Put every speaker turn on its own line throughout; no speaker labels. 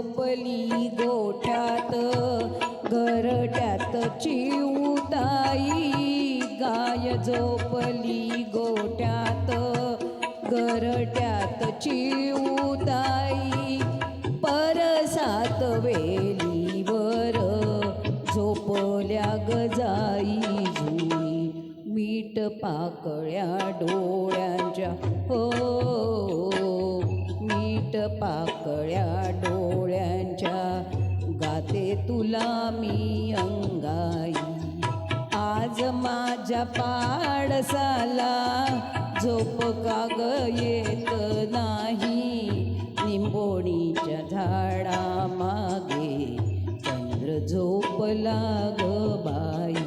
झोपली गोठ्यात घरट्यात चिऊताई, गाय झोपली गोठ्यात घरट्यात चिऊताई, परसात वेलीवर झोपल्या गजाई जुई, मीठ पाकळ्या डोळ्यांच्या हो, मीठ पाकळ्या डोळ्यांच्या, गाते तुला मी अंगाई, आज माझ्या पाडसाला झोप का ग येत नाही, निंबोणीच्या झाडा मागे चंद्र झोपला ग बाई.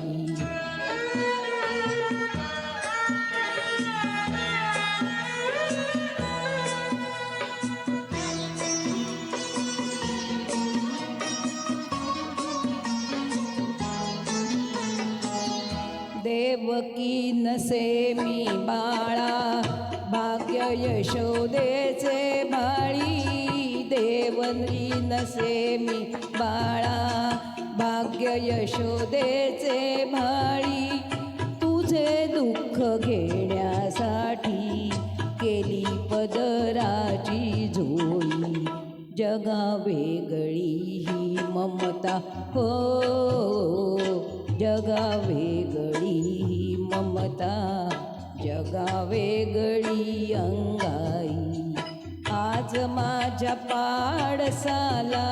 देवकी नसे मी बाळा, भाग्य यशोदेचे भाळी, देवकी नसे मी बाळा, भाग्य यशोदेचे भाळी, तुझे दुःख घेण्यासाठी केली पदराची झोळी, जगा वेगळी ही ममता हो, जगा वेगळी ही ममता, जगा वेगळी अंगाई, आज माझ्या पाडसाला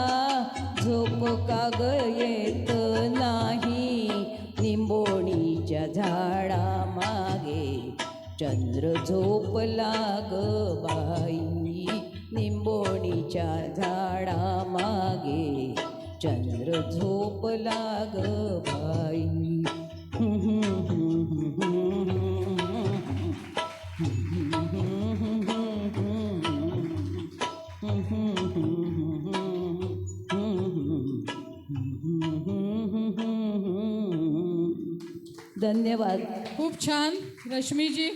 झोप का ग येत नाही, निंबोणीच्या झाडा मागे चंद्र झोपला ग बाई, निंबोणीच्या झाडा मागे चंद्र झोपला ग बाई. धन्यवाद.
खूप छान रश्मीजी.